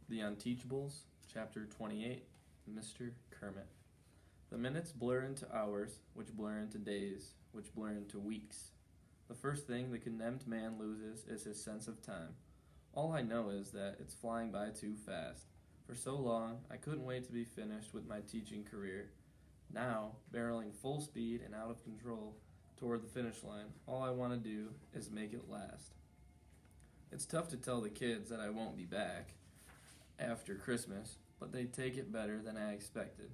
The Unteachables Chapter 28, Mr. Kermit. The minutes blur into hours, which blur into days, which blur into weeks. The first thing the condemned man loses is his sense of time. All I know is that it's flying by too fast. For so long, I couldn't wait to be finished with my teaching career. Now, barreling full speed and out of control toward the finish line, all I want to do is make it last. It's tough to tell the kids that I won't be back after Christmas, but they take it better than I expected.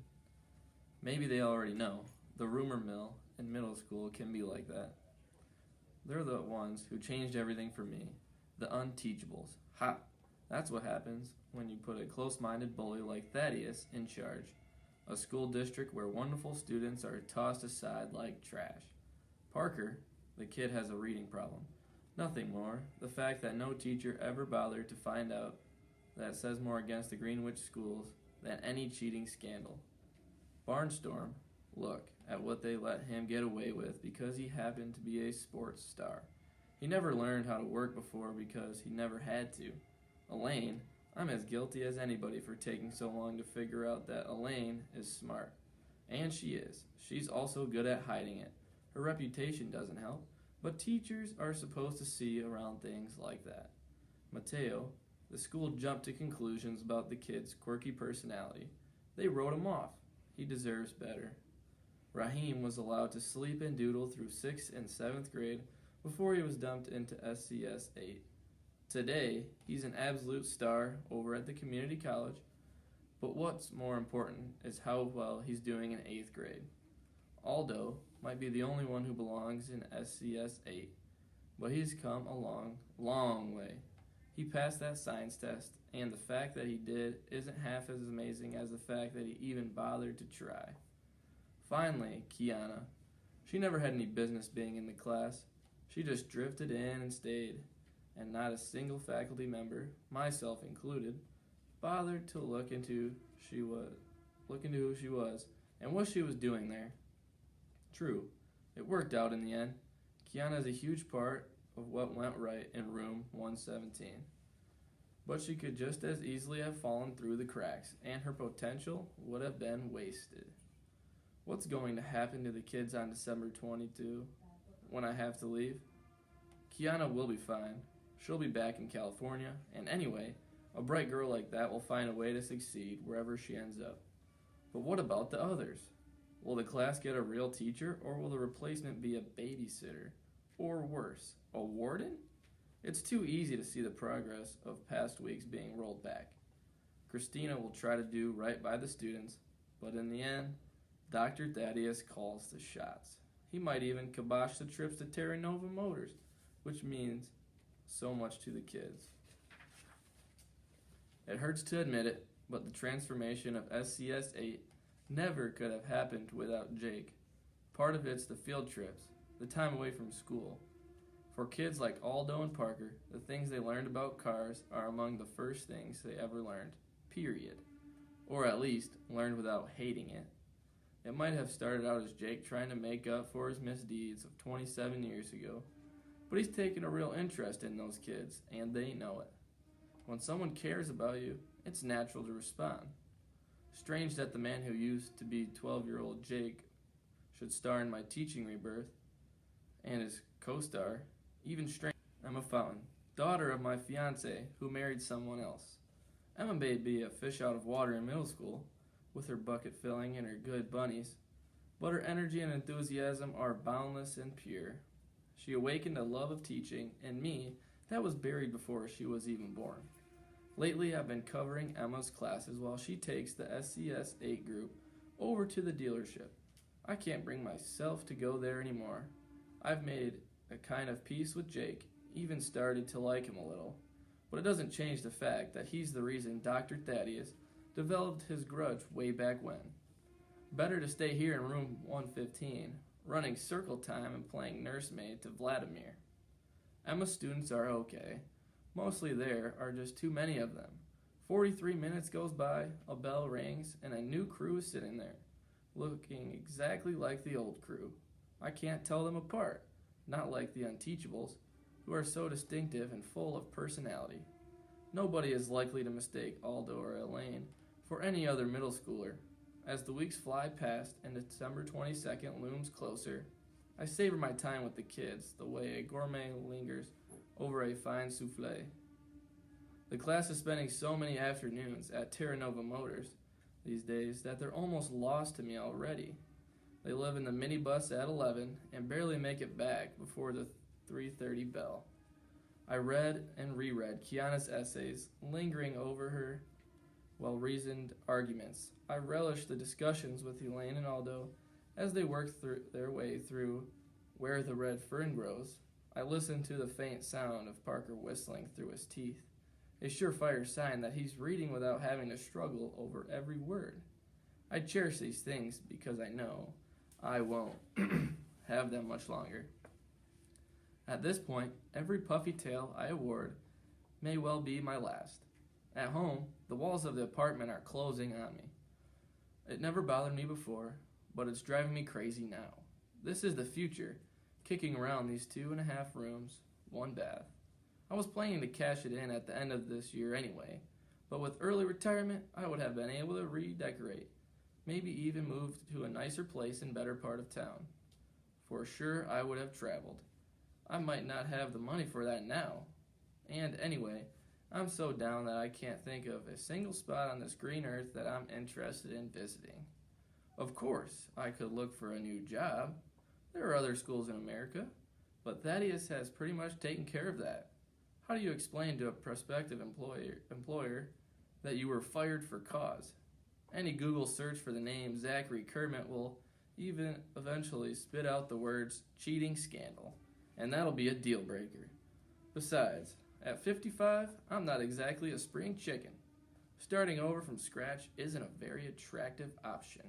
Maybe they already know. The rumor mill in middle school can be like that. They're the ones who changed everything for me. The Unteachables. Ha! That's what happens when you put a close-minded bully like Thaddeus in charge. A school district where wonderful students are tossed aside like trash. Parker, the kid, has a reading problem. Nothing more. The fact that no teacher ever bothered to find out that says more against the Greenwich schools than any cheating scandal. Barnstorm, look at what they let him get away with because he happened to be a sports star. He never learned how to work before because he never had to. Elaine, I'm as guilty as anybody for taking so long to figure out that Elaine is smart. And she is. She's also good at hiding it. Her reputation doesn't help, but teachers are supposed to see around things like that. Mateo, the school jumped to conclusions about the kid's quirky personality. They wrote him off. He deserves better. Raheem was allowed to sleep and doodle through 6th and 7th grade before he was dumped into SCS 8. Today, he's an absolute star over at the community college, but what's more important is how well he's doing in 8th grade. Aldo might be the only one who belongs in SCS 8, but he's come a long way. He passed that science test, and the fact that he did isn't half as amazing as the fact that he even bothered to try. Finally, Kiana. She never had any business being in the class. She just drifted in and stayed, and not a single faculty member, myself included, bothered to look into who she was and what she was doing there. True, it worked out in the end. Kiana is a huge part of what went right in room 117. But she could just as easily have fallen through the cracks, and her potential would have been wasted. What's going to happen to the kids on December 22 when I have to leave? Kiana will be fine. She'll be back in California, and anyway, a bright girl like that will find a way to succeed wherever she ends up. But what about the others? Will the class get a real teacher, or will the replacement be a babysitter? Or worse, a warden? It's too easy to see the progress of past weeks being rolled back. Christina will try to do right by the students, but in the end, Dr. Thaddeus calls the shots. He might even kibosh the trips to Terra Nova Motors, which means so much to the kids. It hurts to admit it, but the transformation of SCS 8 never could have happened without Jake. Part of it's the field trips, the time away from school. For kids like Aldo and Parker, the things they learned about cars are among the first things they ever learned, period. Or at least, learned without hating it. It might have started out as Jake trying to make up for his misdeeds of 27 years ago, but he's taken a real interest in those kids, and they know it. When someone cares about you, it's natural to respond. Strange that the man who used to be 12-year-old Jake should star in my teaching rebirth, and his co-star, even strange. Emma Fountain, daughter of my fiance who married someone else. Emma may be a fish out of water in middle school, with her bucket filling and her good bunnies, but her energy and enthusiasm are boundless and pure. She awakened a love of teaching in me that was buried before she was even born. Lately, I've been covering Emma's classes while she takes the SCS 8 group over to the dealership. I can't bring myself to go there anymore. I've made a kind of peace with Jake, even started to like him a little, but it doesn't change the fact that he's the reason Dr. Thaddeus developed his grudge way back when. Better to stay here in room 115, running circle time and playing nursemaid to Vladimir. Emma's students are okay. Mostly there are just too many of them. 43 minutes goes by, a bell rings, and a new crew is sitting there, looking exactly like the old crew. I can't tell them apart, not like the Unteachables, who are so distinctive and full of personality. Nobody is likely to mistake Aldo or Elaine for any other middle schooler. As the weeks fly past and December 22nd looms closer, I savor my time with the kids the way a gourmet lingers over a fine souffle. The class is spending so many afternoons at Terra Nova Motors these days that they're almost lost to me already. They live in the minibus at 11 and barely make it back before the 3:30 bell. I read and reread Kiana's essays, lingering over her well-reasoned arguments. I relished the discussions with Elaine and Aldo as they worked their way through Where the Red Fern Grows. I listened to the faint sound of Parker whistling through his teeth, a surefire sign that he's reading without having to struggle over every word. I cherish these things because I know I won't have them much longer. At this point, every puffy tale I award may well be my last. At home, the walls of the apartment are closing on me. It never bothered me before, but it's driving me crazy now. This is the future, kicking around these 2.5 rooms, 1 bath. I was planning to cash it in at the end of this year anyway, but with early retirement, I would have been able to redecorate, maybe even move to a nicer place in better part of town. For sure, I would have traveled. I might not have the money for that now. And anyway, I'm so down that I can't think of a single spot on this green earth that I'm interested in visiting. Of course, I could look for a new job. There are other schools in America, but Thaddeus has pretty much taken care of that. How do you explain to a prospective employer that you were fired for cause? Any Google search for the name Zachary Kermit will even eventually spit out the words cheating scandal, and that'll be a deal breaker. Besides, at 55, I'm not exactly a spring chicken. Starting over from scratch isn't a very attractive option.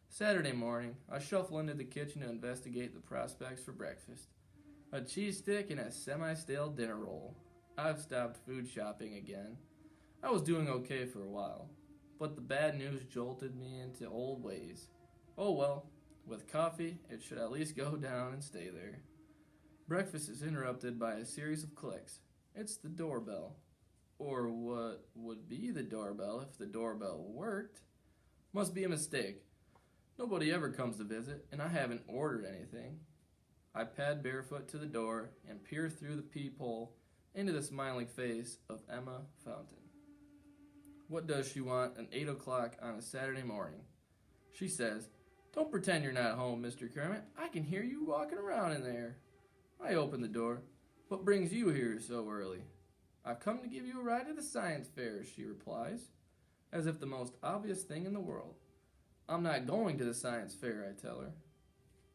Saturday morning, I shuffle into the kitchen to investigate the prospects for breakfast. A cheese stick and a semi-stale dinner roll. I've stopped food shopping again. I was doing okay for a while, but the bad news jolted me into old ways. Oh well, with coffee, it should at least go down and stay there. Breakfast is interrupted by a series of clicks. It's the doorbell. Or what would be the doorbell if the doorbell worked. Must be a mistake. Nobody ever comes to visit, and I haven't ordered anything. I pad barefoot to the door and peer through the peephole into the smiling face of Emma Fountain. What does she want at 8 o'clock on a Saturday morning? She says, "Don't pretend you're not home, Mr. Kermit. I can hear you walking around in there." I open the door. "What brings you here so early?" "I've come to give you a ride to the science fair," she replies, as if the most obvious thing in the world. "I'm not going to the science fair," I tell her.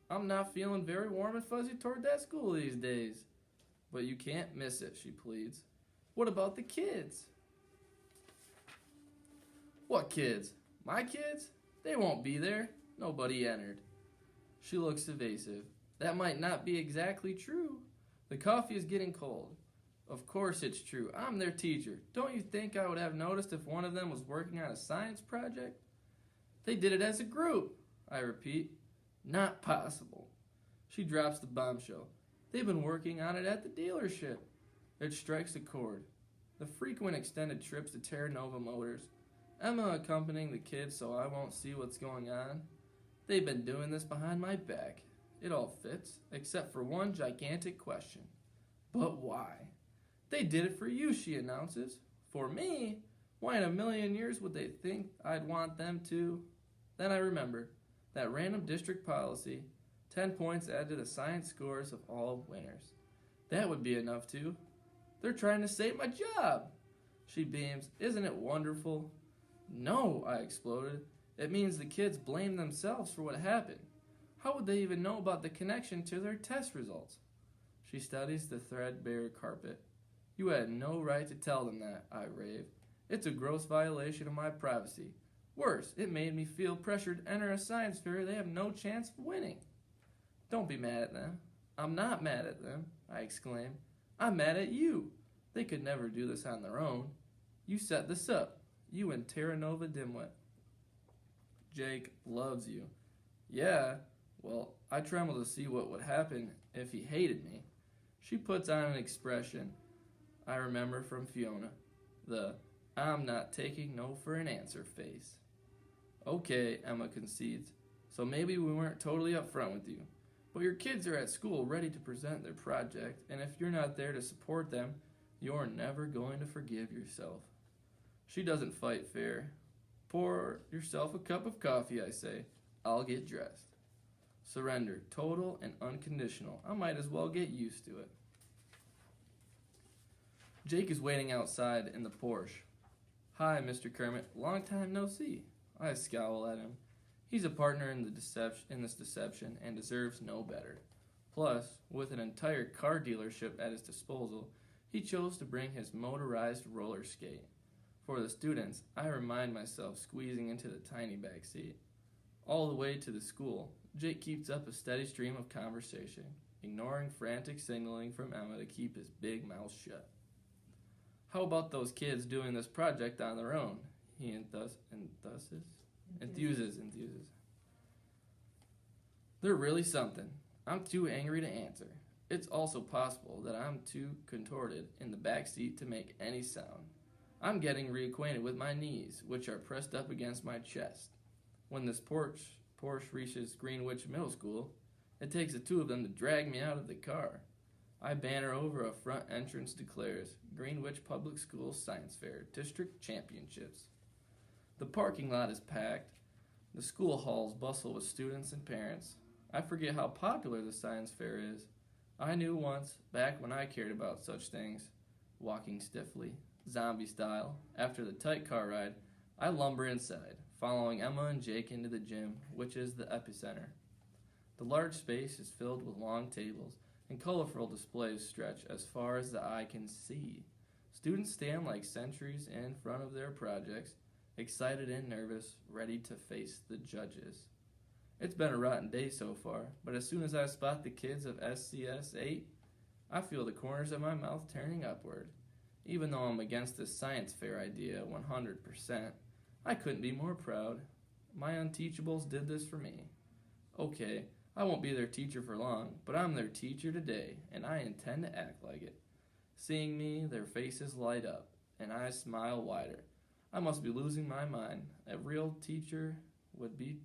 "I'm not feeling very warm and fuzzy toward that school these days." "But you can't miss it," she pleads. "What about the kids?" "What kids? My kids? They won't be there. Nobody entered." She looks evasive. "That might not be exactly true. The coffee is getting cold." "Of course it's true. I'm their teacher. Don't you think I would have noticed if one of them was working on a science project?" "They did it as a group," I repeat. "Not possible." She drops the bombshell. "They've been working on it at the dealership." It strikes a chord. The frequent extended trips to Terra Nova Motors, Emma accompanying the kids so I won't see what's going on. They've been doing this behind my back. It all fits, except for one gigantic question. But why? "They did it for you," she announces. "For me? Why in a million years would they think I'd want them to?" Then I remember that random district policy, 10 points added to the science scores of all winners. That would be enough too. "They're trying to save my job." She beams. "Isn't it wonderful?" "No," I exploded. "It means the kids blame themselves for what happened. How would they even know about the connection to their test results?" She studies the threadbare carpet. "You had no right to tell them that," I rave. "It's a gross violation of my privacy. Worse, it made me feel pressured to enter a science fair they have no chance of winning." "Don't be mad at them." "I'm not mad at them," I exclaim. "I'm mad at you. They could never do this on their own. You set this up. You and Terra Nova Dimwit." "Jake loves you." "Yeah, well, I tremble to see what would happen if he hated me." She puts on an expression I remember from Fiona. the "I'm not taking no for an answer" face. Okay, Emma concedes, so maybe we weren't totally upfront with you. But your kids are at school ready to present their project, and if you're not there to support them, you're never going to forgive yourself. She doesn't fight fair. Pour yourself a cup of coffee, I say. I'll get dressed. Surrender, total and unconditional. I might as well get used to it. Jake is waiting outside in the Porsche. Hi, Mr. Kermit. Long time no see. I scowl at him. He's a partner in this deception and deserves no better. Plus, with an entire car dealership at his disposal, he chose to bring his motorized roller skate. For the students, I remind myself squeezing into the tiny back seat. All the way to the school, Jake keeps up a steady stream of conversation, ignoring frantic signaling from Emma to keep his big mouth shut. How about those kids doing this project on their own? He enthuses. They're really something. I'm too angry to answer. It's also possible that I'm too contorted in the back seat to make any sound. I'm getting reacquainted with my knees, which are pressed up against my chest. When this Porsche reaches Greenwich Middle School, it takes the two of them to drag me out of the car. I banter over a front entrance declares, Greenwich Public Schools Science Fair, District Championships. The parking lot is packed. The school halls bustle with students and parents. I forget how popular the science fair is. I knew once, back when I cared about such things. Walking stiffly, zombie style, after the tight car ride, I lumber inside, following Emma and Jake into the gym, which is the epicenter. The large space is filled with long tables, and colorful displays stretch as far as the eye can see. Students stand like sentries in front of their projects, excited and nervous, ready to face the judges. It's been a rotten day so far, but as soon as I spot the kids of SCS 8, I feel the corners of my mouth turning upward. Even though I'm against this science fair idea 100%, I couldn't be more proud. My Unteachables did this for me. Okay, I won't be their teacher for long, but I'm their teacher today, and I intend to act like it. Seeing me, their faces light up, and I smile wider. I must be losing my mind. A real teacher would be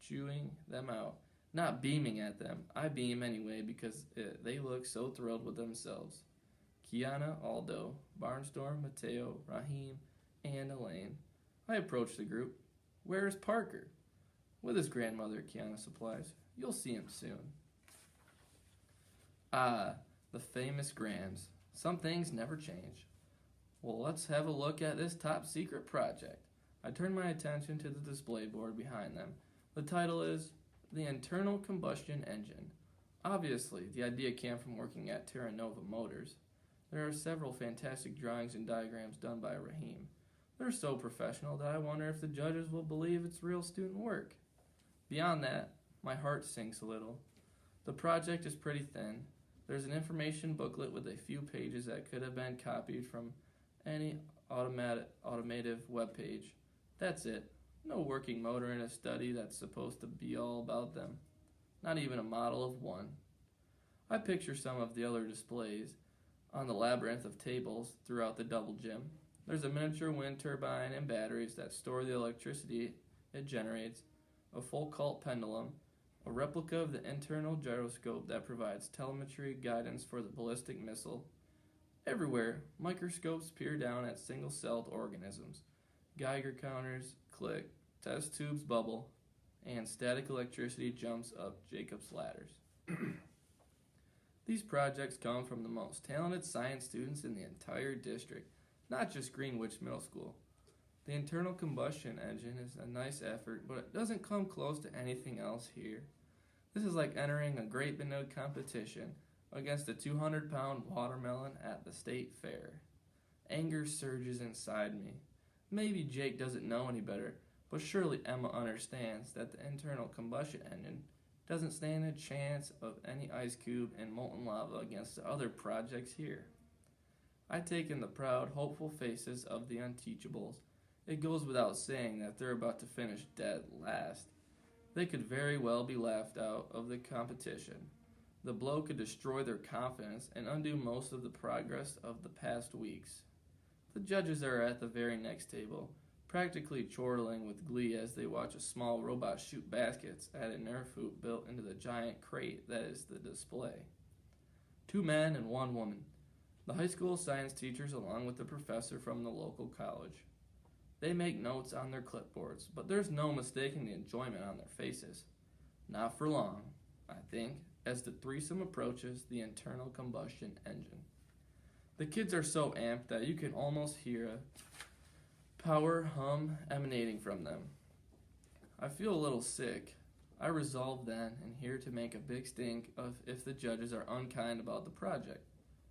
chewing them out, not beaming at them. I beam anyway because they look so thrilled with themselves. Kiana, Aldo, Barnstorm, Mateo, Raheem, and Elaine. I approach the group. Where is Parker? With his grandmother, Kiana supplies. You'll see him soon. Ah, the famous Grams. Some things never change. Well, let's have a look at this top secret project. I turn my attention to the display board behind them. The title is The Internal Combustion Engine. Obviously, the idea came from working at Terra Nova Motors. There are several fantastic drawings and diagrams done by Raheem. They're so professional that I wonder if the judges will believe it's real student work. Beyond that, my heart sinks a little. The project is pretty thin. There's an information booklet with a few pages that could have been copied from any automative web page. That's it. No working motor in a study that's supposed to be all about them. Not even a model of one. I picture some of the other displays on the labyrinth of tables throughout the double gym. There's a miniature wind turbine and batteries that store the electricity it generates, a full cult pendulum, a replica of the internal gyroscope that provides telemetry guidance for the ballistic missile. Everywhere, microscopes peer down at single-celled organisms. Geiger counters click, test tubes bubble, and static electricity jumps up Jacob's ladders. These projects come from the most talented science students in the entire district, not just Greenwich Middle School. The internal combustion engine is a nice effort, but it doesn't come close to anything else here. This is like entering a grape binode competition against a 200-pound watermelon at the state fair. Anger surges inside me. Maybe Jake doesn't know any better, but surely Emma understands that the internal combustion engine doesn't stand a chance of any ice cube and molten lava against the other projects here. I take in the proud, hopeful faces of the Unteachables. It goes without saying that they're about to finish dead last. They could very well be laughed out of the competition. The blow could destroy their confidence and undo most of the progress of the past weeks. The judges are at the very next table, practically chortling with glee as they watch a small robot shoot baskets at a Nerf hoop built into the giant crate that is the display. 2 men and 1 woman, the high school science teachers along with the professor from the local college. They make notes on their clipboards, but there's no mistaking the enjoyment on their faces. Not for long, I think, as the threesome approaches the internal combustion engine. The kids are so amped that you can almost hear a power hum emanating from them. I feel a little sick. I resolve then and here to make a big stink of if the judges are unkind about the project.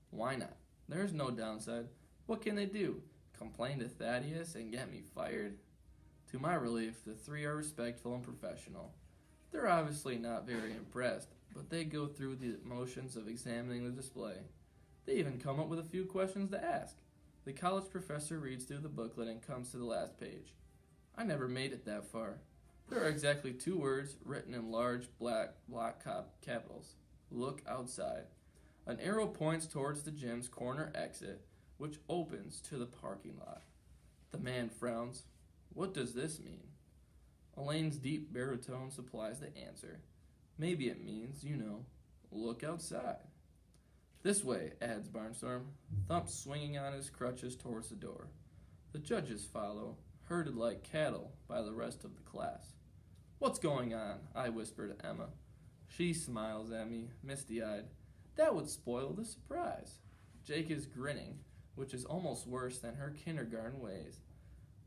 Why not? There's no downside. What can they do? Complain to Thaddeus and get me fired? To my relief, the 3 are respectful and professional. They're obviously not very impressed, but they go through the motions of examining the display. They even come up with a few questions to ask. The college professor reads through the booklet and comes to the last page. I never made it that far. There are exactly 2 words written in large black block capitals. Look outside. An arrow points towards the gym's corner exit, which opens to the parking lot. The man frowns. What does this mean? Elaine's deep baritone supplies the answer. Maybe it means, look outside. This way, adds Barnstorm, Thump swinging on his crutches towards the door. The judges follow, herded like cattle by the rest of the class. What's going on? I whisper to Emma. She smiles at me, misty-eyed. That would spoil the surprise. Jake is grinning, which is almost worse than her kindergarten ways.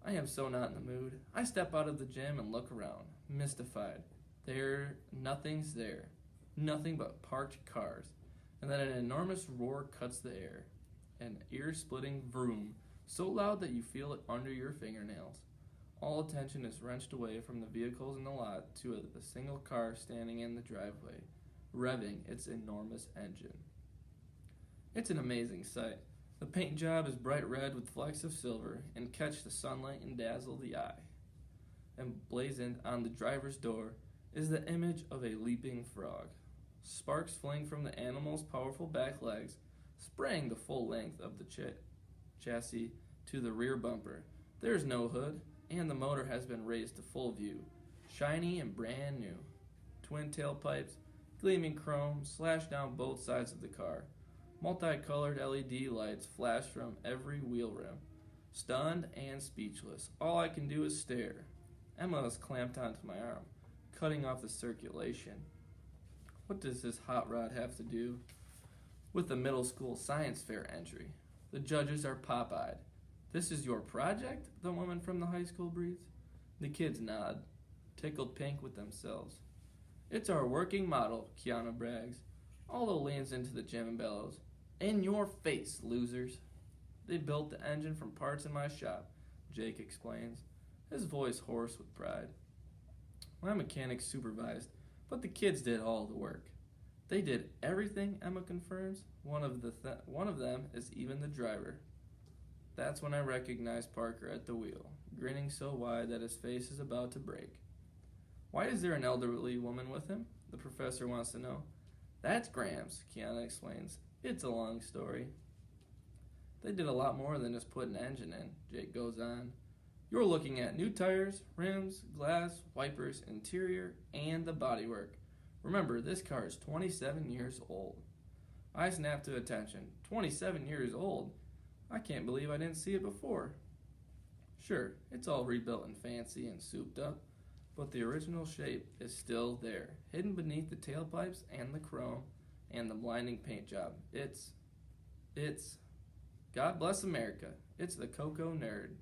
I am so not in the mood. I step out of the gym and look around, mystified. Nothing's there. Nothing but parked cars. And then an enormous roar cuts the air. An ear-splitting vroom, so loud that you feel it under your fingernails. All attention is wrenched away from the vehicles in the lot to a single car standing in the driveway, revving its enormous engine. It's an amazing sight. The paint job is bright red with flecks of silver and catch the sunlight and dazzle the eye. Emblazoned on the driver's door is the image of a leaping frog. Sparks fling from the animal's powerful back legs, spraying the full length of the chassis to the rear bumper. There's no hood, and the motor has been raised to full view, shiny and brand new. Twin tailpipes, gleaming chrome, slash down both sides of the car. Multicolored LED lights flash from every wheel rim. Stunned and speechless, all I can do is stare. Emma is clamped onto my arm, cutting off the circulation. What does this hot rod have to do with the middle school science fair entry? The judges are pop-eyed. This is your project? The woman from the high school breathes. The kids nod, tickled pink with themselves. It's our working model, Kiana brags. Aldo leans into the gym and bellows. In your face, losers. They built the engine from parts in my shop, Jake explains, his voice hoarse with pride. My mechanic supervised, but the kids did all the work. They did everything, Emma confirms. One of them is even the driver. That's when I recognize Parker at the wheel, grinning so wide that his face is about to break. Why is there an elderly woman with him? The professor wants to know. That's Grams, Kiana explains. It's a long story. They did a lot more than just put an engine in, Jake goes on. You're looking at new tires, rims, glass, wipers, interior, and the bodywork. Remember, this car is 27 years old. I snap to attention. 27 years old? I can't believe I didn't see it before. Sure, it's all rebuilt and fancy and souped up, but the original shape is still there, hidden beneath the tailpipes and the chrome and the blinding paint job. It's God bless America. It's the Coco Nerd.